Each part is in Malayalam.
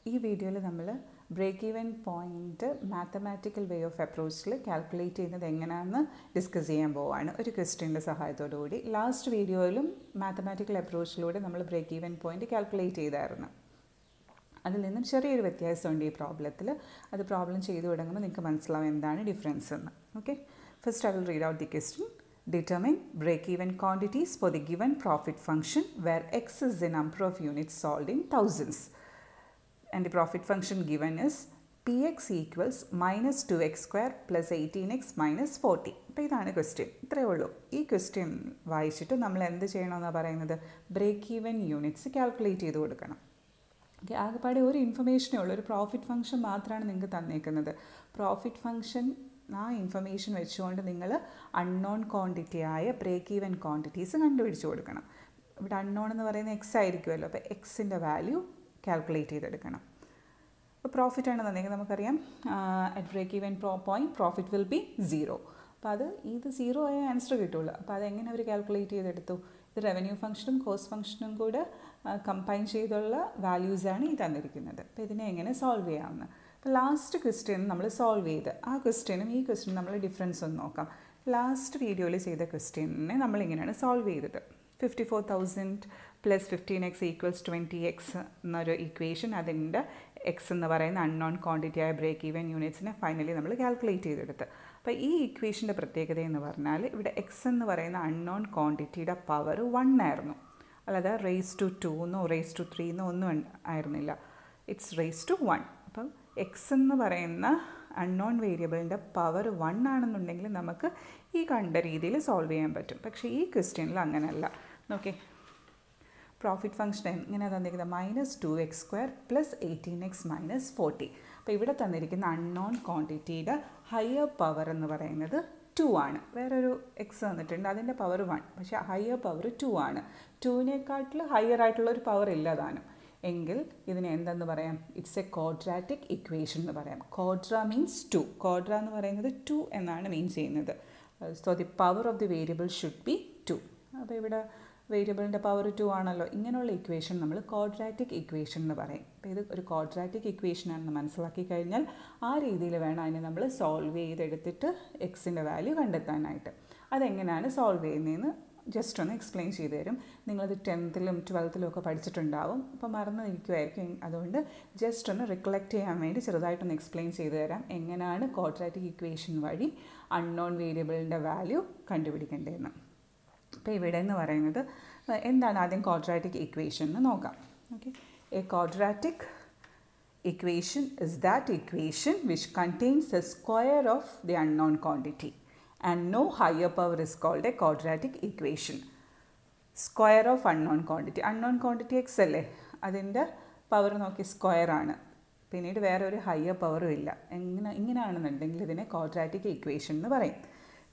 ഈ വീഡിയോയിൽ നമ്മൾ break even point mathematical way of അപ്രോച്ചിൽ കാൽക്കുലേറ്റ് ചെയ്യുന്നത് എങ്ങനെയാണെന്ന് ഡിസ്കസ് ചെയ്യാൻ പോവുകയാണ് ഒരു ക്വസ്റ്റ്യൻ്റെ സഹായത്തോടുകൂടി. ലാസ്റ്റ് വീഡിയോയിലും മാത്തമാറ്റിക്കൽ അപ്രോച്ചിലൂടെ നമ്മൾ ബ്രേക്ക് ഈവൻ പോയിന്റ് കാൽക്കുലേറ്റ് ചെയ്തായിരുന്നു. അതിൽ നിന്നും ചെറിയൊരു വ്യത്യാസമുണ്ട് ഈ പ്രോബ്ലത്തിൽ. അത് പ്രോബ്ലം ചെയ്തു തുടങ്ങുമ്പോൾ നിങ്ങൾക്ക് മനസ്സിലാവും എന്താണ് ഡിഫറൻസ് എന്ന്. Okay, first I will read out the question. Determine break-even quantities for the given profit function where x is the number of units sold in thousands. And the profit function given is px equals minus 2x square plus 18x minus 40. അപ്പോൾ ഇതാണ് ക്വസ്റ്റ്യൻ. ഇത്രയേ ഉള്ളൂ. ഈ ക്വസ്റ്റ്യൻ വായിച്ചിട്ട് നമ്മൾ എന്ത് ചെയ്യണമെന്നാണ് പറയുന്നത്? ബ്രേക്ക് ഈവൻ യൂണിറ്റ്സ് കാൽക്കുലേറ്റ് ചെയ്ത് കൊടുക്കണം. ഓക്കെ, ആകെപ്പാടെ ഒരു ഇൻഫർമേഷനേ ഉള്ളൂ. ഒരു പ്രോഫിറ്റ് ഫംഗ്ഷൻ മാത്രമാണ് നിങ്ങൾക്ക് തന്നേക്കുന്നത്. പ്രോഫിറ്റ് ഫംഗ്ഷൻ ആ ഇൻഫർമേഷൻ വെച്ചുകൊണ്ട് നിങ്ങൾ അൺനോൺ ക്വാണ്ടിറ്റി ആയ ബ്രേക്ക് ഈവൻ ക്വാണ്ടിറ്റീസ് കണ്ടുപിടിച്ച് കൊടുക്കണം. ഇവിടെ അൺനോൺ എന്ന് പറയുന്നത് എക്സ് ആയിരിക്കുമല്ലോ. അപ്പോൾ എക്സിൻ്റെ വാല്യൂ കാൽക്കുലേറ്റ് ചെയ്തെടുക്കണം. അപ്പോൾ പ്രോഫിറ്റ് ആണ് തന്നെങ്കിൽ നമുക്കറിയാം at break even point profit will be 0. അപ്പോൾ ഇത് 0 ആയ ആൻസർ കിട്ടുള്ളൂ. അപ്പോൾ അതെങ്ങനെ അവർ കാൽക്കുലേറ്റ് ചെയ്തെടുത്തു? ഇത് റവന്യൂ ഫംഗ്ഷനും കോസ്റ്റ് ഫംഗ്ഷനും കൂടെ കമ്പൈൻ ചെയ്തുള്ള വാല്യൂസാണ് ഈ തന്നിരിക്കുന്നത്. അപ്പോൾ ഇതിനെ എങ്ങനെ സോൾവ് ചെയ്യാമെന്ന്. അപ്പോൾ ലാസ്റ്റ് ക്വസ്റ്റ്യൻ നമ്മൾ സോൾവ് ചെയ്ത് ആ ക്വസ്റ്റ്യനും ഈ ക്വസ്റ്റ്യനും നമ്മൾ ഡിഫറൻസ് ഒന്ന് നോക്കാം. ലാസ്റ്റ് വീഡിയോയിൽ ചെയ്ത ക്വസ്റ്റ്യനെ നമ്മളിങ്ങനെയാണ് സോൾവ് ചെയ്തത്. 54,000 പ്ലസ് 15x ഈക്വൽസ് 20x എന്നൊരു ഇക്വേഷൻ, അതിൻ്റെ എക്സ് എന്ന് പറയുന്ന അൺനോൺ ക്വാണ്ടിറ്റി ആയ ബ്രേക്ക് ഈവൻ യൂണിറ്റ്സിനെ ഫൈനലി നമ്മൾ കാൽക്കുലേറ്റ് ചെയ്തെടുത്ത്. അപ്പോൾ ഈ ഇക്വേഷൻ്റെ പ്രത്യേകത എന്ന് പറഞ്ഞാൽ ഇവിടെ എക്സ് എന്ന് പറയുന്ന അൺനോൺ ക്വാണ്ടിറ്റിയുടെ പവർ 1 ആയിരുന്നു. അല്ലാതെ റേസ് ടു 2 എന്നോ റേസ് ടു 3 എന്നോ ഒന്നും ആയിരുന്നില്ല. It's raised to 1. അപ്പം എക്സ് എന്ന് പറയുന്ന അൺനോൺ വേരിയബിളിൻ്റെ പവർ 1 ആണെന്നുണ്ടെങ്കിൽ നമുക്ക് ഈ കണ്ട രീതിയിൽ സോൾവ് ചെയ്യാൻ പറ്റും. പക്ഷേ ഈ ക്വസ്റ്റ്യനിൽ അങ്ങനെയല്ല. നോക്കേ, പ്രോഫിറ്റ് ഫംഗ്ഷൻ എങ്ങനെ തന്നിരിക്കുന്നത്? Minus 2x square plus 18x minus 40. അപ്പോൾ ഇവിടെ തന്നിരിക്കുന്ന അൺനോൺ ക്വാണ്ടിറ്റിയുടെ ഹയർ പവർ എന്ന് പറയുന്നത് 2 ആണ്. വേറൊരു എക്സ് തന്നിട്ടുണ്ട്, അതിൻ്റെ പവർ 1, പക്ഷേ ഹയർ പവർ 2 ആണ്. 2-നേക്കാട്ടിൽ ഹയർ ആയിട്ടുള്ള ഒരു പവർ ഇല്ലതാനും. എങ്കിൽ ഇതിനെ എന്തെന്ന് പറയാം? ഇറ്റ്സ് എ ക്വാഡ്രാറ്റിക് ഇക്വേഷൻ എന്ന് പറയാം. ക്വാഡ്ര മീൻസ് 2. ക്വാഡ്ര എന്ന് പറയുന്നത് 2 എന്നാണ് മീൻ ചെയ്യുന്നത്. So the power of the variable should be 2. അപ്പോൾ ഇവിടെ വേരിയബിളിൻ്റെ പവർ 2 ആണല്ലോ. ഇങ്ങനെയുള്ള ഇക്വേഷൻ നമ്മൾ ക്വാഡ്രാറ്റിക് ഇക്വേഷൻ എന്ന് പറയും. അപ്പോൾ ഇത് ഒരു ക്വാഡ്രാറ്റിക് ഇക്വേഷനാണെന്ന് മനസ്സിലാക്കി കഴിഞ്ഞാൽ ആ രീതിയിൽ വേണം അതിനെ നമ്മൾ സോൾവ് ചെയ്തെടുത്തിട്ട് എക്സിൻ്റെ വാല്യൂ കണ്ടെത്താനായിട്ട്. അതെങ്ങനെയാണ് സോൾവ് ചെയ്യുന്നതെന്ന് ജസ്റ്റ് ഒന്ന് എക്സ്പ്ലെയിൻ ചെയ്തു തരും. നിങ്ങളത് 10th-ലും 12th-ലും ഒക്കെ പഠിച്ചിട്ടുണ്ടാവും. അപ്പോൾ മറന്നു നിൽക്കുമായിരിക്കും. അതുകൊണ്ട് ജസ്റ്റ് ഒന്ന് റിക്കളക്ട് ചെയ്യാൻ വേണ്ടി ചെറുതായിട്ടൊന്ന് എക്സ്പ്ലെയിൻ ചെയ്തു തരാം എങ്ങനെയാണ് ക്വാഡ്രാറ്റിക് ഇക്വേഷൻ വഴി അൺനോൺ വേരിയബിളിൻ്റെ വാല്യൂ കണ്ടുപിടിക്കേണ്ടതെന്ന്. അപ്പോൾ ഇവിടെ എന്ന് പറയുന്നത് എന്താണ് ആദ്യം ക്വാഡ്രാറ്റിക് ഇക്വേഷൻ എന്ന് നോക്കാം. Okay, A quadratic equation is that equation which contains A square of the unknown quantity and no higher power is called a quadratic equation. Square of unknown quantity x അല്ലേ, അതിൻ്റെ പവർ നോക്കി സ്ക്വയർ ആണ്. പിന്നീട് വേറെ ഒരു ഹയർ പവറും ഇല്ല. ഇങ്ങനെയാണെന്നുണ്ടെങ്കിൽ ഇതിനെ ക്വാഡ്രാറ്റിക് ഇക്വേഷൻ എന്ന് പറയും.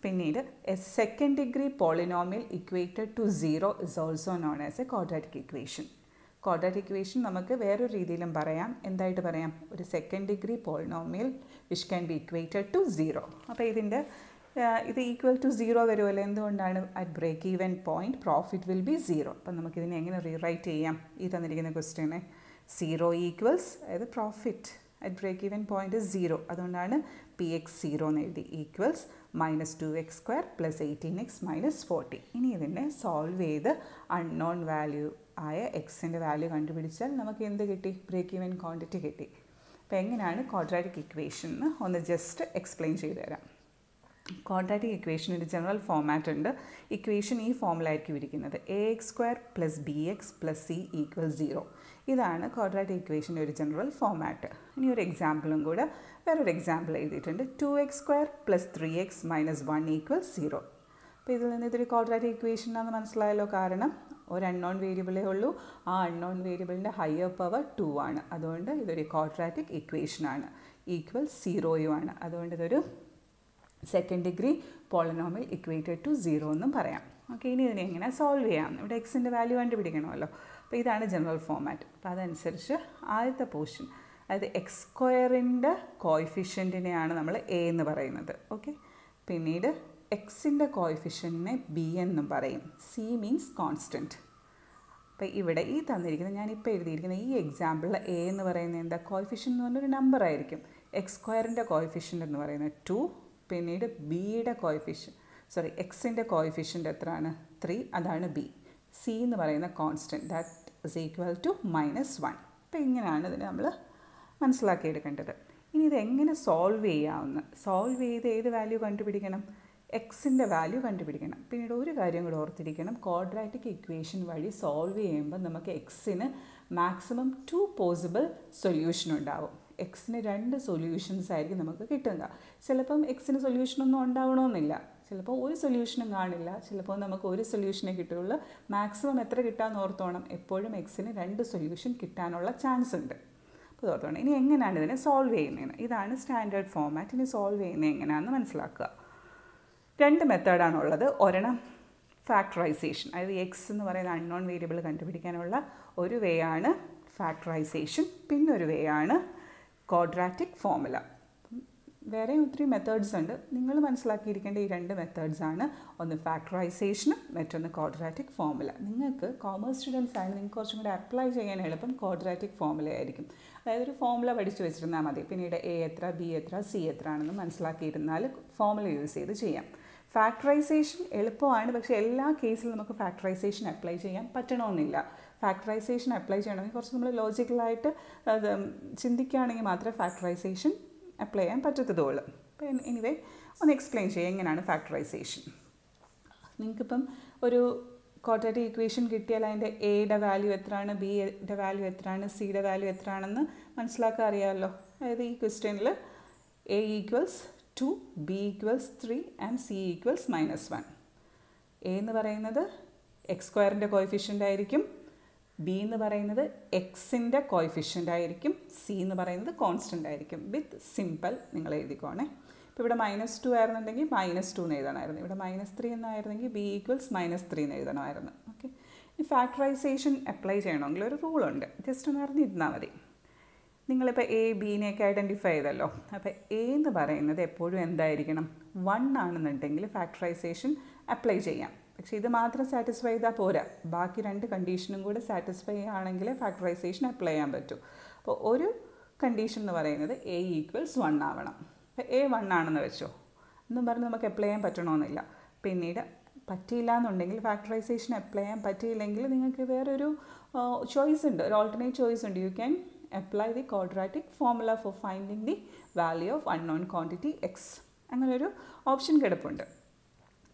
പിന്നീട് a second degree polynomial equated to 0 is also known as a quadratic equation. Quadratic equation നമുക്ക് വേറൊരു രീതിയിലും പറയാം. എന്തായിട്ട് പറയാം? ഒരു second degree polynomial which can be equated to 0. അപ്പോൾ ഇത് ഈക്വൽ ടു 0 വരുമല്ലോ. എന്തുകൊണ്ടാണ്? At break even point profit will be 0. അപ്പം നമുക്കിതിനെ എങ്ങനെ റീറൈറ്റ് ചെയ്യാം? ഈ തന്നിരിക്കുന്ന ക്വസ്റ്റ്യനെ 0 ഈക്വൽസ്, അതായത് profit at break even point 0, അതുകൊണ്ടാണ് px 0 എന്ന് എഴുതി. Equals minus 2x square plus 18x minus 40. ഇനി ഇതിനെ സോൾവ് ചെയ്ത് അൺനോൺ വാല്യൂ ആയ എക്സിൻ്റെ വാല്യൂ കണ്ടുപിടിച്ചാൽ നമുക്ക് എന്ത് കിട്ടി? ബ്രേക്ക് ഈവൻ ക്വാണ്ടിറ്റി കിട്ടി. അപ്പോൾ എങ്ങനെയാണ് ക്വാഡ്രാറ്റിക് ഇക്വേഷൻ എന്ന് ഒന്ന് ജസ്റ്റ് എക്സ്പ്ലെയിൻ ചെയ്തു തരാം. ക്വാഡ്രാറ്റിക് ഇക്വേഷനൊരു ജനറൽ ഫോമാറ്റ് ഉണ്ട്. ഇക്വേഷൻ ഈ ഫോമിലായിരിക്കും ഇരിക്കുന്നത്. ax square plus bx plus c equal 0. ഇതാണ് ക്വാഡ്രാറ്റിക് ഇക്വേഷൻ്റെ ഒരു ജനറൽ ഫോമാറ്റ്. ഇനി ഒരു എക്സാമ്പിളും കൂടെ വേറൊരു എക്സാമ്പിൾ എഴുതിയിട്ടുണ്ട്. 2x square plus 3x minus 1 equal 0. അപ്പോൾ ഇതിൽ നിന്ന് ഇതൊരു ക്വാഡ്രാറ്റിക് ഇക്വേഷൻ ആണെന്ന് മനസ്സിലായല്ലോ. കാരണം ഒരു അൺനോൺ വേരിയബിളേ ഉള്ളൂ. ആ അൺനോൺ വേരിയബിളിൻ്റെ ഹയർ പവർ 2 ആണ്. അതുകൊണ്ട് ഇതൊരു ക്വാഡ്രാറ്റിക് ഇക്വേഷനാണ്. ഈക്വൽ 0 അതുകൊണ്ട് ഇതൊരു second degree polynomial equated to 0 എന്നും പറയാം. ഓക്കെ, ഇനി ഇതിനെ എങ്ങനെ സോൾവ് ചെയ്യാം? ഇവിടെ എക്സിൻ്റെ വാല്യൂ കണ്ടുപിടിക്കണമല്ലോ. അപ്പോൾ ഇതാണ് ജനറൽ ഫോമാറ്റ്. അപ്പോൾ അതനുസരിച്ച് ആദ്യത്തെ പോർഷൻ, അതായത് എക്സ് സ്ക്വയറിൻ്റെ കോയിഫിഷ്യൻറ്റിനെയാണ് നമ്മൾ എ എന്ന് പറയുന്നത്. ഓക്കെ, പിന്നീട് എക്സിൻ്റെ കോയിഫിഷ്യൻറ്റിനെ ബി എന്നും പറയും. C means constant. അപ്പോൾ ഇവിടെ ഈ തന്നിരിക്കുന്ന ഞാനിപ്പോൾ എഴുതിയിരിക്കുന്ന ഈ എക്സാമ്പിളിൽ എ എന്ന് പറയുന്നത് എന്താ, കോയിഫിഷ്യൻ്റ് എന്ന് പറഞ്ഞൊരു നമ്പർ ആയിരിക്കും. എക്സ്² കോയിഫിഷ്യൻ്റ് എന്ന് പറയുന്നത് 2, പിന്നീട് ബിയുടെ എക്സിൻ്റെ കോയിഫിഷ്യൻ്റ് എത്രയാണ്, 3, അതാണ് ബി. സി എന്ന് പറയുന്ന constant that is equal to -1. അപ്പോൾ ഇങ്ങനെയാണ് ഇതിന് നമ്മൾ മനസ്സിലാക്കിയെടുക്കേണ്ടത്. ഇനി ഇതെങ്ങനെ സോൾവ് ചെയ്ത് ഏത് വാല്യൂ കണ്ടുപിടിക്കണം, എക്സിൻ്റെ വാല്യൂ കണ്ടുപിടിക്കണം. പിന്നീട് ഒരു കാര്യം കൂടെ ഓർത്തിരിക്കണം, ക്വാഡ്രാറ്റിക് ഇക്വേഷൻ വഴി സോൾവ് ചെയ്യുമ്പോൾ നമുക്ക് എക്സിന് മാക്സിമം 2 പോസിബിൾ സൊല്യൂഷൻ ഉണ്ടാവും. എക്സിന് 2 സൊല്യൂഷൻസ് ആയിരിക്കും നമുക്ക് കിട്ടുക. ചിലപ്പം എക്സിന് സൊല്യൂഷനൊന്നും ഉണ്ടാവണമെന്നില്ല, ചിലപ്പോൾ ഒരു സൊല്യൂഷനും കാണില്ല, ചിലപ്പോൾ നമുക്ക് ഒരു സൊല്യൂഷനെ കിട്ടുള്ളൂ. മാക്സിമം എത്ര കിട്ടാമെന്ന് ഓർത്തോണം, എപ്പോഴും എക്സിന് 2 സൊല്യൂഷൻ കിട്ടാനുള്ള ചാൻസ് ഉണ്ട്. അപ്പോൾ ഓർത്തോണം. ഇനി എങ്ങനെയാണ് ഇതിനെ സോൾവ് ചെയ്യുന്നതെന്ന്, ഇതാണ് സ്റ്റാൻഡേർഡ് ഫോമാറ്റ്. ഇനി സോൾവ് ചെയ്യുന്നത് എങ്ങനെയാണെന്ന് മനസ്സിലാക്കുക. 2 മെത്തേഡാണുള്ളത്. ഒരെണ്ണം ഫാക്ടറൈസേഷൻ, അതായത് എക്സ് എന്ന് പറയുന്ന അൺനോൺ വേരിയബിൾ കണ്ടുപിടിക്കാനുള്ള ഒരു വേ ആണ് ഫാക്ടറൈസേഷൻ, പിന്നെ ഒരു വേ ആണ് ക്വാഡ്രാറ്റിക് ഫോർമുല. വേറെ ഒത്തിരി മെത്തേഡ്സ് ഉണ്ട്. നിങ്ങൾ മനസ്സിലാക്കിയിരിക്കേണ്ട ഈ 2 മെത്തേഡ്സാണ്. ഒന്ന് ഫാക്ടറൈസേഷനും മറ്റൊന്ന് ക്വാഡ്രാറ്റിക് ഫോർമുല. നിങ്ങൾക്ക് കോമേഴ്സ് സ്റ്റുഡൻസ് ആണ്, നിങ്ങൾക്ക് കുറച്ചും കൂടി അപ്ലൈ ചെയ്യാൻ എളുപ്പം ക്വാഡ്രാറ്റിക് ഫോർമുല ആയിരിക്കും. അതായത് ഒരു ഫോർമുല പഠിച്ചു വെച്ചിരുന്നാൽ മതി. പിന്നീട് എ എത്ര, ബി എത്ര, സി എത്ര ആണെന്ന് മനസ്സിലാക്കിയിരുന്നാൽ ഫോർമുല യൂസ് ചെയ്ത് ചെയ്യാം. ഫാക്ടറൈസേഷൻ എളുപ്പമാണ്, പക്ഷേ എല്ലാ കേസിലും നമുക്ക് ഫാക്ടറൈസേഷൻ അപ്ലൈ ചെയ്യാൻ പറ്റണമെന്നില്ല. ഫാക്ടറൈസേഷൻ അപ്ലൈ ചെയ്യണമെങ്കിൽ കുറച്ച് നമ്മൾ ലോജിക്കലായിട്ട് ചിന്തിക്കുകയാണെങ്കിൽ മാത്രമേ ഫാക്ടറൈസേഷൻ അപ്ലൈ ചെയ്യാൻ പറ്റത്തുള്ളൂ. അപ്പോൾ എനിവേ ഒന്ന് എക്സ്പ്ലെയിൻ ചെയ്യാം എങ്ങനെയാണ് ഫാക്ടറൈസേഷൻ. നിങ്ങൾക്കിപ്പം ഒരു ക്വാഡ്രാറ്റിക് ഇക്വേഷൻ കിട്ടിയാൽ അതിൻ്റെ എയുടെ വാല്യൂ എത്രയാണ്, ബിയുടെ വാല്യൂ എത്രയാണ്, സിയുടെ വാല്യൂ എത്രയാണെന്ന് മനസ്സിലാക്കാൻ അറിയാമല്ലോ. അതായത് ഈ ക്വസ്റ്റ്യനിൽ A equals 2, B equals 3 and C equals -1. A എന്ന് പറയുന്നത് x² കോയിഫിഷ്യൻ്റ് ആയിരിക്കും, ബി എന്ന് പറയുന്നത് എക്സിൻ്റെ കോയിഫിഷ്യൻ്റ് ആയിരിക്കും, സി എന്ന് പറയുന്നത് കോൺസ്റ്റൻ്റ് ആയിരിക്കും. വിത്ത് സിമ്പിൾ നിങ്ങൾ എഴുതിക്കോണേ. ഇപ്പോൾ ഇവിടെ -2 ആയിരുന്നുണ്ടെങ്കിൽ -2 എന്ന് എഴുതണമായിരുന്നു. ഇവിടെ -3 എന്നായിരുന്നെങ്കിൽ ബി ഈക്വൽസ് -3 എന്ന് എഴുതണമായിരുന്നു. ഓക്കെ. ഈ ഫാക്ടറൈസേഷൻ അപ്ലൈ ചെയ്യണമെങ്കിൽ ഒരു റൂളുണ്ട്, ജസ്റ്റ് ഒന്ന് അറിഞ്ഞിരുന്നാൽ മതി. നിങ്ങളിപ്പോൾ എ ബീനെയൊക്കെ ഐഡൻറ്റിഫൈ ചെയ്തല്ലോ. അപ്പോൾ എ എന്ന് പറയുന്നത് എപ്പോഴും എന്തായിരിക്കണം, 1 ആണെന്നുണ്ടെങ്കിൽ ഫാക്ടറൈസേഷൻ അപ്ലൈ ചെയ്യാം. പക്ഷേ ഇത് മാത്രം സാറ്റിസ്ഫൈ ചെയ്താൽ പോരാ, ബാക്കി 2 കണ്ടീഷനും കൂടെ സാറ്റിസ്ഫൈ ആണെങ്കിൽ ഫാക്ടറൈസേഷൻ അപ്ലൈ ചെയ്യാൻ പറ്റും. അപ്പോൾ ഒരു കണ്ടീഷൻ എന്ന് പറയുന്നത് എ ഈക്വൽസ് 1 ആവണം. അപ്പോൾ എ 1 ആണെന്ന് വെച്ചോ എന്നും പറഞ്ഞ് നമുക്ക് അപ്ലൈ ചെയ്യാൻ പറ്റണമെന്നില്ല. പിന്നീട് പറ്റിയില്ല എന്നുണ്ടെങ്കിൽ, ഫാക്ടറൈസേഷൻ അപ്ലൈ ചെയ്യാൻ പറ്റിയില്ലെങ്കിൽ നിങ്ങൾക്ക് വേറൊരു ചോയ്സ് ഉണ്ട്, ഒരു ഓൾട്ടർനേറ്റ് ചോയ്സ് ഉണ്ട്. You can apply the quadratic formula for finding the value of unknown quantity X. അങ്ങനൊരു ഓപ്ഷൻ കിടപ്പുണ്ട്.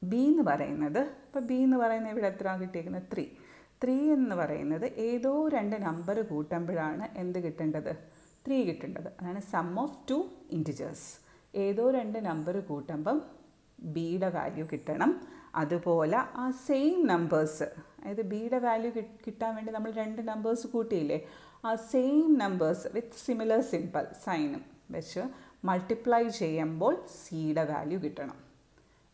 ബി എന്ന് പറയുന്നത്, ഇപ്പോൾ ബി എന്ന് പറയുന്നത് ഇവിടെ എത്ര കിട്ടിയിരിക്കുന്നത്, 3 എന്ന് പറയുന്നത് ഏതോ 2 നമ്പർ കൂട്ടുമ്പോഴാണ് എന്ത് കിട്ടേണ്ടത്, 3 കിട്ടേണ്ടത്. അതാണ് സം ഓഫ് 2 ഇൻറ്റിജേഴ്സ്. ഏതോ 2 നമ്പർ കൂട്ടുമ്പം ബിയുടെ വാല്യൂ കിട്ടണം. അതുപോലെ ആ സെയിം നമ്പേഴ്സ്, അതായത് ബിയുടെ വാല്യൂ കിട്ടാൻ വേണ്ടി നമ്മൾ 2 നമ്പേഴ്സ് കൂട്ടിയില്ലേ, ആ same numbers with similar simple സൈനും വെച്ച് മൾട്ടിപ്ലൈ ചെയ്യുമ്പോൾ സിയുടെ വാല്യൂ കിട്ടണം.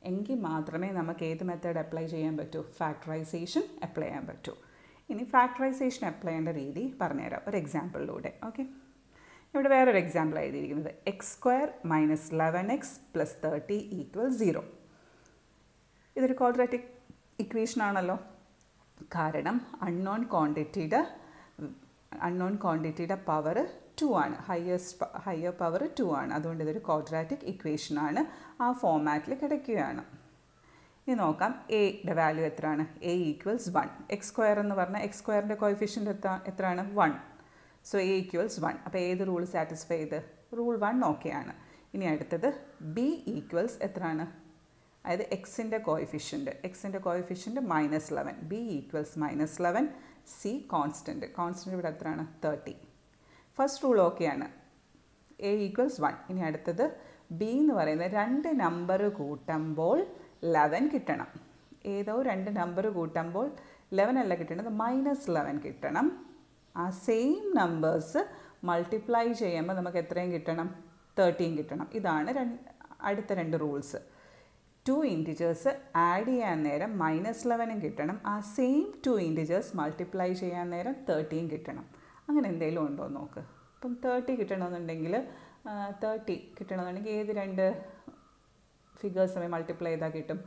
എങ്കിൽ മാത്രമേ നമുക്ക് ഏത് മെത്തേഡ് അപ്ലൈ ചെയ്യാൻ പറ്റൂ, ഫാക്ടറൈസേഷൻ അപ്ലൈ ചെയ്യാൻ പറ്റൂ. ഇനി ഫാക്ടറൈസേഷൻ അപ്ലൈ ചെയ്യേണ്ട രീതി പറഞ്ഞുതരാം ഒരു എക്സാമ്പിളിലൂടെ. ഓക്കെ. ഇവിടെ വേറൊരു എക്സാമ്പിൾ എഴുതിയിരിക്കുന്നത് x² - 11x + 30 = 0. ഇതൊരു ക്വാഡ്രാറ്റിക് ഇക്വേഷൻ ആണല്ലോ. കാരണം അൺനോൺ ക്വാണ്ടിറ്റിയുടെ പവർ 2 ആണ്, ഹയർ പവർ 2 ആണ്. അതുകൊണ്ട് ഇതൊരു ക്വാഡ്രാറ്റിക് ഇക്വേഷൻ ആണ്, ആ ഫോമാറ്റിൽ കിടക്കുകയാണ്. ഇനി നോക്കാം എയുടെ വാല്യൂ എത്രയാണ്, എ ഈക്വൽസ് 1. x² എന്ന് പറഞ്ഞാൽ x² കോയിഫിഷ്യൻ്റ് എത്രയാണ്, 1. So A equals 1. അപ്പോൾ ഏത് റൂൾ സാറ്റിസ്ഫൈ ചെയ്ത്, റൂൾ 1 ഓക്കെയാണ്. ഇനി അടുത്തത് ബി ഈക്വൽസ് എത്രയാണ്, അതായത് എക്സിൻ്റെ coefficient -11, B equals -11, C constant ഇവിടെ എത്രയാണ്, 30. ഫസ്റ്റ് റൂൾ ഓക്കെയാണ്, എ ഈക്വൽസ് 1. ഇനി അടുത്തത് ബി എന്ന് പറയുന്നത് 2 നമ്പർ കൂട്ടുമ്പോൾ 11 കിട്ടണം. ഏതോ 2 നമ്പർ കൂട്ടുമ്പോൾ 11 അല്ല കിട്ടേണ്ടത്, -11 കിട്ടണം. ആ സെയിം നമ്പേഴ്സ് മൾട്ടിപ്ലൈ ചെയ്യുമ്പോൾ നമുക്ക് എത്രയും കിട്ടണം, 13 കിട്ടണം. ഇതാണ് അടുത്ത 2 റൂൾസ്. 2 ഇൻറ്റിജേഴ്സ് ആഡ് ചെയ്യാൻ നേരം -11 കിട്ടണം. ആ സെയിം 2 ഇൻറ്റിജേഴ്സ് മൾട്ടിപ്ലൈ ചെയ്യാൻ നേരം 13 കിട്ടണം. അങ്ങനെ എന്തെങ്കിലും ഉണ്ടോ നോക്ക്. ഇപ്പം 30 കിട്ടണമെന്നുണ്ടെങ്കിൽ ഏത് 2 ഫിഗേഴ്സ് മൾട്ടിപ്ലൈ ചെയ്താൽ കിട്ടും,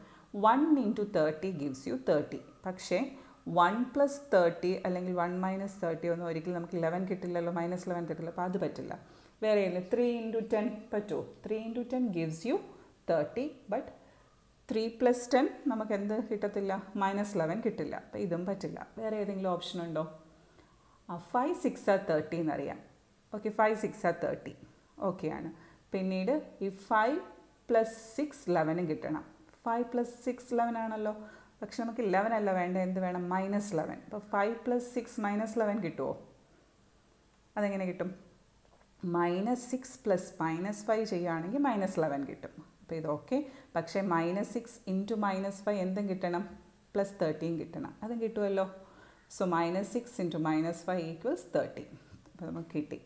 1 × 30 gives you 30. പക്ഷേ 1 + 30 അല്ലെങ്കിൽ 1 - 30 ഒന്നും ഒരിക്കലും നമുക്ക് 11 കിട്ടില്ലല്ലോ, -11 കിട്ടില്ല. അപ്പോൾ അത് പറ്റില്ല. വേറെ 3 × 10 പറ്റുമോ? 3 × 10 gives you 30, ബട്ട് 3 + 10 നമുക്ക് എന്ത് കിട്ടത്തില്ല? -11 കിട്ടില്ല. അപ്പോൾ ഇതും പറ്റില്ല. വേറെ ഏതെങ്കിലും ഓപ്ഷൻ ഉണ്ടോ? 5 × 6 = 30 എന്നറിയാം. ഓക്കെ, 5 × 6 = 30 ഓക്കെയാണ്. പിന്നീട് ഈ 5 + 6 11 കിട്ടണം. 5 + 6 11 ആണല്ലോ, പക്ഷെ നമുക്ക് 11 അല്ല വേണ്ട, എന്ത് വേണം? -11. അപ്പോൾ 5 + 6 -11 കിട്ടുമോ? അതെങ്ങനെ കിട്ടും? -6 + -5 ചെയ്യുകയാണെങ്കിൽ -11 കിട്ടും. അപ്പോൾ ഇത് ഓക്കെ. പക്ഷേ -6 × -5 എന്തും കിട്ടണം? +13 കിട്ടണം. അതും കിട്ടുമല്ലോ. സോ -6 × -5 = 30. അപ്പോൾ നമുക്ക് കിട്ടി,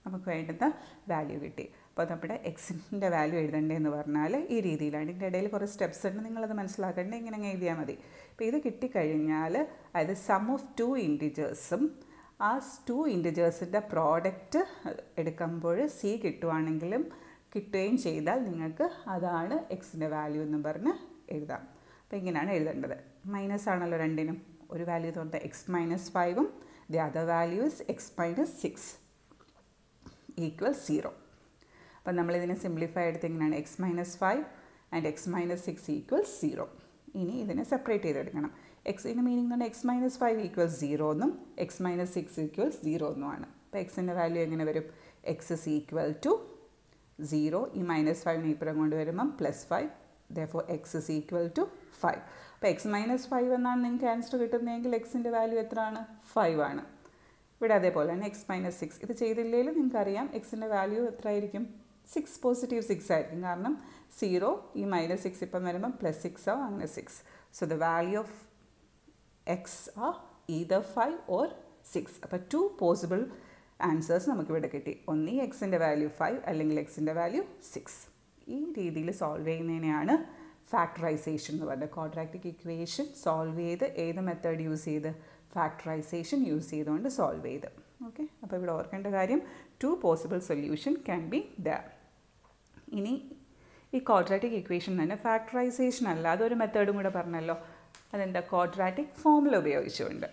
നമുക്ക് വേണ്ടുന്ന വാല്യൂ കിട്ടി. അപ്പോൾ നമ്മുടെ എക്സിൻ്റെ വാല്യൂ എഴുതേണ്ടതെന്ന് പറഞ്ഞാൽ ഈ രീതിയിലാണ്. ഇതിൻ്റെ ഇടയിൽ കുറേ സ്റ്റെപ്സ് ഉണ്ട്, നിങ്ങളത് മനസ്സിലാക്കേണ്ടത്. ഇങ്ങനെ അങ്ങ് എഴുതിയാൽ മതി. അപ്പോൾ ഇത് കിട്ടിക്കഴിഞ്ഞാൽ അതായത് സം ഓഫ് 2 ഇൻറ്റിജേഴ്സും ആ 2 ഇൻറ്റിജേഴ്സിൻ്റെ പ്രോഡക്റ്റ് എടുക്കുമ്പോൾ സി കിട്ടുവാണെങ്കിലും കിട്ടുകയും ചെയ്താൽ നിങ്ങൾക്ക് അതാണ് എക്സിൻ്റെ വാല്യൂ എന്നും പറഞ്ഞ് എഴുതാം. അപ്പോൾ ഇങ്ങനെയാണ് എഴുതേണ്ടത്. മൈനസ് ആണല്ലോ രണ്ടിനും. ഒരു വാല്യൂ തോന്നുന്നത് x - 5ഉം the other value is x - 6 = 0. അപ്പം നമ്മളിതിനെ സിംപ്ലിഫൈ എടുത്ത് ഇങ്ങനെയാണ് x - 5 ആൻഡ് x - 6 = 0. ഇനി ഇതിനെ സെപ്പറേറ്റ് ചെയ്തെടുക്കണം. എക്സിൻ്റെ മീനിങ് തന്നെ x - 5 = 0 എന്നും x - 6 = 0 എന്നുമാണ്. അപ്പോൾ എക്സിൻ്റെ വാല്യൂ എങ്ങനെ വരും? x = 0. ഈ -5നെ ഇപ്പുറം കൊണ്ടുവരുമ്പം +5. therefore x = 5. അപ്പോൾ x - 5 എന്നാണ് നിങ്ങൾക്ക് ആൻസർ കിട്ടുന്നതെങ്കിൽ എക്സിൻ്റെ വാല്യൂ എത്രയാണ്? 5 ആണ്. ഇവിടെ അതേപോലെ തന്നെ x - 6. ഇത് ചെയ്തില്ലെങ്കിലും നിങ്ങൾക്കറിയാം എക്സിൻ്റെ വാല്യൂ എത്ര ആയിരിക്കും? 6 + 6 ആയിരിക്കും. കാരണം 0 ഈ -6 ഇപ്പം വരുമ്പം +6 ആവും, അങ്ങനെ 6. So the value of x are either 5 or 6. അപ്പോൾ 2 പോസിബിൾ ആൻസേഴ്സ് നമുക്കിവിടെ കിട്ടി. ഒന്ന് ഈ എക്സിൻ്റെ വാല്യൂ 5 അല്ലെങ്കിൽ എക്സിൻ്റെ വാല്യൂ 6. ഈ രീതിയിൽ സോൾവ് ചെയ്യുന്നതിനെയാണ് ഫാക്ടറൈസേഷൻ എന്ന് പറയുന്നത്. ക്വാഡ്രാറ്റിക് ഇക്വേഷൻ സോൾവ് ചെയ്ത് ഏത് മെത്തേഡ് യൂസ് ചെയ്ത്? ഫാക്ടറൈസേഷൻ യൂസ് ചെയ്തുകൊണ്ട് സോൾവ് ചെയ്ത്. ഓക്കെ, അപ്പോൾ ഇവിടെ ഓർക്കേണ്ട കാര്യം 2 possible solution can be there. ഇനി ഈ ക്വാഡ്രാറ്റിക് ഇക്വേഷൻ തന്നെ ഫാക്ടറൈസേഷൻ അല്ല, അതൊരു മെത്തേഡും കൂടെ പറഞ്ഞല്ലോ. അതെന്താ? ക്വാഡ്രാറ്റിക് ഫോർമുല ഉപയോഗിച്ചുകൊണ്ട്.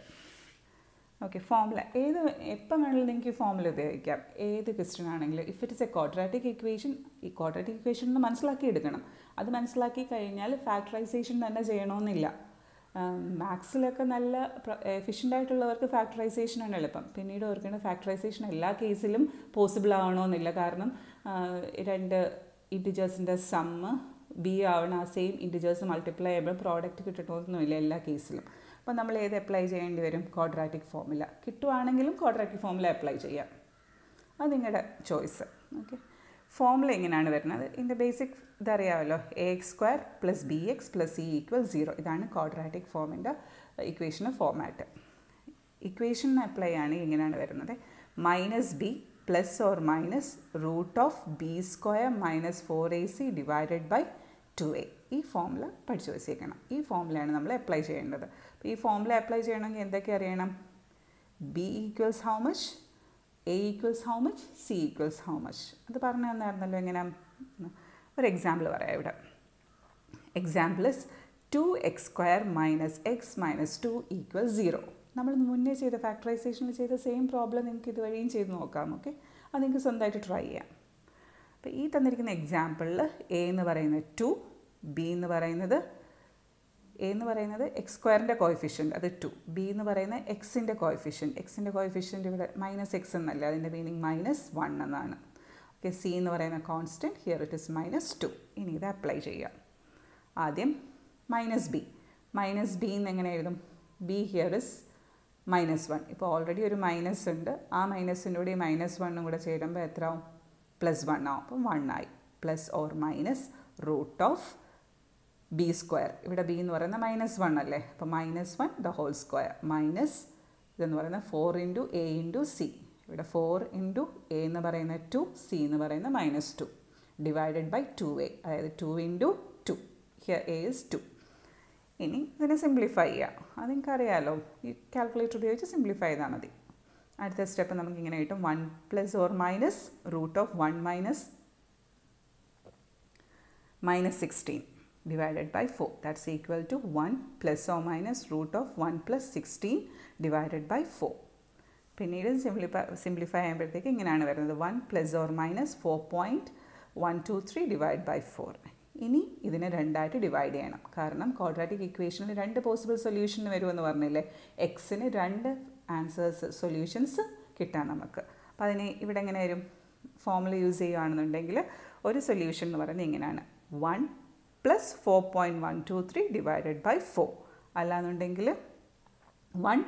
ഓക്കെ, ഫോർമുല എപ്പം വേണമെങ്കിലും നിങ്ങൾക്ക് ഈ ഫോർമുല ഉപയോഗിക്കാം, ഏത് ക്വസ്റ്റ്യൻ ആണെങ്കിലും. If it is A quadratic equation, ഈ ക്വാഡ്രാറ്റിക് ഇക്വേഷൻ ഒന്ന് മനസ്സിലാക്കി എടുക്കണം. അത് മനസ്സിലാക്കി കഴിഞ്ഞാൽ ഫാക്ടറൈസേഷൻ തന്നെ ചെയ്യണമെന്നില്ല. മാത്സിലൊക്കെ നല്ല എഫിഷ്യൻ്റായിട്ടുള്ളവർക്ക് ഫാക്ടറൈസേഷനാണ് എളുപ്പം. പിന്നീട് ഓർക്കേണ്ട ഫാക്ടറൈസേഷൻ എല്ലാ കേസിലും പോസിബിൾ ആവണമെന്നില്ല. കാരണം 2 ഇൻറ്റിജേഴ്സിൻ്റെ സമ്മ് ബി ആവണം, ആ സെയിം ഇൻറ്റിജേഴ്സ് മൾട്ടിപ്ലൈ ചെയ്യുമ്പോൾ പ്രോഡക്റ്റ് കിട്ടണമെന്നൊന്നുമില്ല എല്ലാ കേസിലും. അപ്പോൾ നമ്മൾ ഏത് അപ്ലൈ ചെയ്യേണ്ടി വരും? Quadratic formula. കിട്ടുവാണെങ്കിലും ക്വാഡ്രാറ്റിക് ഫോർമുല അപ്ലൈ ചെയ്യാം, അത് നിങ്ങളുടെ ചോയ്സ്. ഓക്കെ, ഫോർമുല എങ്ങനെയാണ് വരുന്നത്? ഇതിൻ്റെ ബേസിക് ഇതറിയാമല്ലോ. ax² + bx + c = 0. ഇതാണ് ക്വാഡ്രാറ്റിക് ഫോമിൻ്റെ ഇക്വേഷന് ഫോമാറ്റ്. ഇക്വേഷൻ അപ്ലൈ ആണെങ്കിൽ ഇങ്ങനെയാണ് വരുന്നത്. -b ± √(b² - 4ac / 2a. ഈ ഫോമുല പഠിച്ചു വച്ചേക്കണം. ഈ ഫോമുലയാണ് നമ്മൾ അപ്ലൈ ചെയ്യേണ്ടത്. അപ്പോൾ ഈ ഫോമുല അപ്ലൈ ചെയ്യണമെങ്കിൽ എന്തൊക്കെ അറിയണം? b = how much, a = how much, c = how much. അത് പറഞ്ഞു തന്നായിരുന്നല്ലോ. എങ്ങനെ? ഒരു എക്സാമ്പിൾ പറയാം ഇവിടെ. Example is 2x² - x - 2 = 0. നമ്മൾ മുന്നേ ചെയ്ത ഫാക്ടറൈസേഷനിൽ ചെയ്ത സെയിം പ്രോബ്ലം നിങ്ങൾക്ക് ഇതുവരെയും ചെയ്ത് നോക്കാം. ഓക്കെ, അത് നിങ്ങൾക്ക് സ്വന്തമായിട്ട് ട്രൈ ചെയ്യാം. അപ്പോൾ ഈ തന്നിരിക്കുന്ന എക്സാമ്പിളിൽ a എന്ന് പറയുന്നത് 2, b എന്ന് പറയുന്നത് x² കോഎഫിഷ്യൻറ്റ്, അത് 2. b എന്ന് പറയുന്നത് എക്സിൻ്റെ കോഎഫിഷ്യൻറ്റ് ഇവിടെ -x എന്നല്ല, അതിൻ്റെ മീനിങ് -1 എന്നാണ്. ഓക്കെ, c എന്ന് പറയുന്ന കോൺസ്റ്റൻറ്റ്, ഹിയർ ഇറ്റ് ഇസ് -2. ഇനി ഇത് അപ്ലൈ ചെയ്യാം. ആദ്യം -b എന്ന് എങ്ങനെ എഴുതും? b here is -1. ഇപ്പോൾ ഓൾറെഡി ഒരു മൈനസ് ഉണ്ട്, ആ മൈനസിൻ്റെ കൂടെ ഈ -1 കൂടെ ചേരുമ്പോൾ എത്ര ആവും? +1 ആവും. അപ്പം 1 ആയി. +√(b²). ഇവിടെ b എന്ന് പറയുന്നത് -1 അല്ലേ, അപ്പോൾ -1 the whole square മൈനസ് ഇതെന്ന് പറയുന്നത് 4 × a × c. ഇവിടെ 4 × a എന്ന് പറയുന്നത് 2, c എന്ന് പറയുന്നത് -2 / 2a, അതായത് 2 × 2. Here a is 2. ഇനി ഇതിനെ സിംപ്ലിഫൈ ചെയ്യാം. അത് നിങ്ങൾക്കറിയാമല്ലോ, ഈ കാൽക്കുലേറ്റർ ഉപയോഗിച്ച് സിംപ്ലിഫൈ ചെയ്താൽ മതി. അടുത്ത സ്റ്റെപ്പ് നമുക്ക് ഇങ്ങനെ കിട്ടും. 1 ± √(1 - 16). divided by 4. That's equal to 1 plus or minus root of 1 plus 16 divided by 4. പിന്നീട് സിംപ്ലിഫൈ ചെയ്യുമ്പോഴത്തേക്ക് ഇങ്ങനെയാണ് വരുന്നത് 1 plus or minus 4.123 divide by 4. ഇനി ഇതിനെ രണ്ടായിട്ട് ഡിവൈഡ് ചെയ്യണം. കാരണം ക്വാഡ്രാറ്റിക് ഇക്വേഷനിൽ രണ്ട് പോസിബിൾ സൊല്യൂഷൻ വരുമെന്ന് പറഞ്ഞില്ലേ. എക്സിന് രണ്ട് ആൻസേഴ്സ് സൊല്യൂഷൻസ് കിട്ടാം നമുക്ക്. അപ്പോൾ അതിന് ഇവിടെ എങ്ങനെ വരും? ഫോർമുല യൂസ് ചെയ്യുകയാണെന്നുണ്ടെങ്കിൽ ഒരു സൊല്യൂഷൻ എന്ന് പറയുന്നത് ഇങ്ങനെയാണ് 1 പ്ലസ് 4.123 ഡിവൈഡഡ് ബൈ 4. അല്ലാന്നുണ്ടെങ്കിൽ 1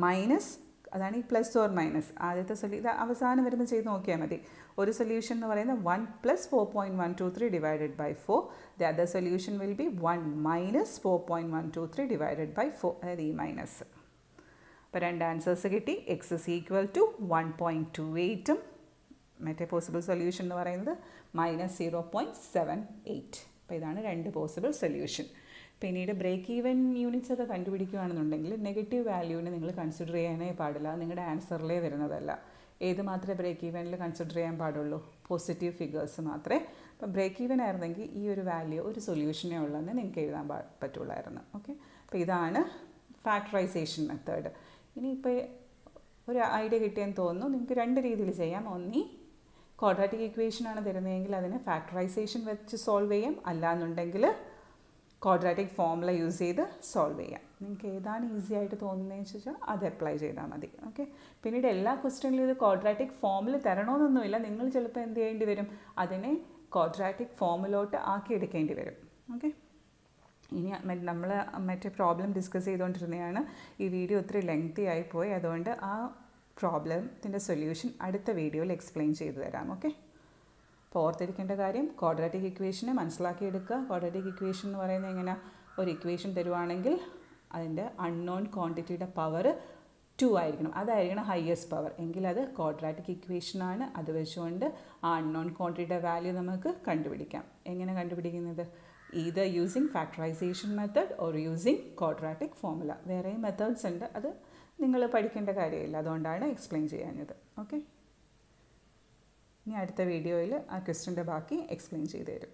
മൈനസ്, അതാണ് ഈ പ്ലസ് ഓർ മൈനസ്. ആദ്യത്തെ ഇത് അവസാനം വരുമ്പോൾ ചെയ്ത് നോക്കിയാൽ മതി. ഒരു സൊല്യൂഷൻ എന്ന് പറയുന്നത് 1 plus 4.123 divided by 4. The other solution will be 1 minus 4.123 divided by 4, അതായത് ഈ മൈനസ്. അപ്പോൾ രണ്ട് ആൻസേഴ്സ് കിട്ടി. എക്സ് ഇസ് ഈക്വൽ ടു 1.28ഉം മറ്റേ പോസിബിൾ സൊല്യൂഷൻ എന്ന് പറയുന്നത് -0.78. അപ്പോൾ ഇതാണ് രണ്ട് പോസിബിൾ സൊല്യൂഷൻ. പിന്നീട് ബ്രേക്ക് ഈവൻ യൂണിറ്റ്സ് ഒക്കെ കണ്ടുപിടിക്കുകയാണെന്നുണ്ടെങ്കിൽ നെഗറ്റീവ് വാല്യൂവിനെ നിങ്ങൾ കൺസിഡർ ചെയ്യാനേ പാടില്ല. നിങ്ങളുടെ ആൻസറിലേ വരുന്നതല്ല. ഏത് മാത്രമേ ബ്രേക്ക് ഈവനിൽ കൺസിഡർ ചെയ്യാൻ പാടുള്ളൂ? പോസിറ്റീവ് ഫിഗേഴ്സ് മാത്രമേ. അപ്പം ബ്രേക്ക് ഈവൻ ആയിരുന്നെങ്കിൽ ഈ ഒരു വാല്യൂ ഒരു സൊല്യൂഷനേ ഉള്ളതെന്ന് നിങ്ങൾക്ക് എഴുതാൻ പറ്റുള്ളായിരുന്നു. ഓക്കെ, അപ്പോൾ ഇതാണ് ഫാക്ടറൈസേഷൻ മെത്തേഡ്. ഇനിയിപ്പോൾ ഒരു ഐഡിയ കിട്ടിയെന്ന് തോന്നുന്നു. നിങ്ങൾക്ക് രണ്ട് രീതിയിൽ ചെയ്യാം. ഒന്നീ ക്വാഡ്രാറ്റിക് ഇക്വേഷനാണ് തരുന്നതെങ്കിൽ അതിനെ ഫാക്ടറൈസേഷൻ വെച്ച് സോൾവ് ചെയ്യാം. അല്ലാന്നുണ്ടെങ്കിൽ ക്വാഡ്രാറ്റിക് ഫോർമുല യൂസ് ചെയ്ത് സോൾവ് ചെയ്യാം. നിങ്ങൾക്ക് ഏതാണ് ഈസി ആയിട്ട് തോന്നുന്നതെന്ന് വെച്ചാൽ അത് അപ്ലൈ ചെയ്താൽ മതി. ഓക്കെ, പിന്നീട് എല്ലാ ക്വസ്റ്റ്യനിലും ഇത് ക്വാഡ്രാറ്റിക് ഫോർമുല തരണമെന്നൊന്നുമില്ല. നിങ്ങൾ ചിലപ്പോൾ എന്ത് ചെയ്യേണ്ടി വരും? അതിനെ ക്വാഡ്രാറ്റിക് ഫോർമുലോട്ട് ആക്കിയെടുക്കേണ്ടി വരും. ഓക്കെ, ഇനി നമ്മൾ മറ്റേ പ്രോബ്ലം ഡിസ്കസ് ചെയ്തുകൊണ്ടിരുന്നതാണ്. ഈ വീഡിയോ ഒത്തിരി ലെങ്തി ആയിപ്പോയി. അതുകൊണ്ട് ആ പ്രോബ്ലത്തിൻ്റെ സൊല്യൂഷൻ അടുത്ത വീഡിയോയിൽ എക്സ്പ്ലെയിൻ ചെയ്തു തരാം. ഓക്കെ, അപ്പോൾ ഓർത്തിരിക്കേണ്ട കാര്യം, ക്വാഡ്രാറ്റിക് ഇക്വേഷനെ മനസ്സിലാക്കിയെടുക്കുക. ക്വാഡ്രാറ്റിക് ഇക്വേഷൻ എന്ന് പറയുന്നത് എങ്ങനെ? ഒരു ഇക്വേഷൻ തരുവാണെങ്കിൽ അതിൻ്റെ അൺനോൺ ക്വാണ്ടിറ്റിയുടെ പവർ 2 ആയിരിക്കണം. അതായിരിക്കണം ഹയസ്റ്റ് പവർ. എങ്കിൽ അത് ക്വാഡ്രാറ്റിക് ഇക്വേഷനാണ്. അത് വെച്ചുകൊണ്ട് ആ അൺനോൺ ക്വാണ്ടിറ്റിയുടെ വാല്യൂ നമുക്ക് കണ്ടുപിടിക്കാം. എങ്ങനെ കണ്ടുപിടിക്കുന്നത്? either using factorization method or using quadratic formula. വേറെയും മെത്തേഡ്സ് ഉണ്ട്. അത് നിങ്ങൾ പഠിക്കേണ്ട കാര്യമില്ല. അതുകൊണ്ടാണ് എക്സ്പ്ലെയിൻ ചെയ്യാഞ്ഞത്. ഓക്കെ, ഇനി അടുത്ത വീഡിയോയിൽ ആ ക്വസ്റ്റ്യൻ്റെ ബാക്കി എക്സ്പ്ലെയിൻ ചെയ്തു തരും.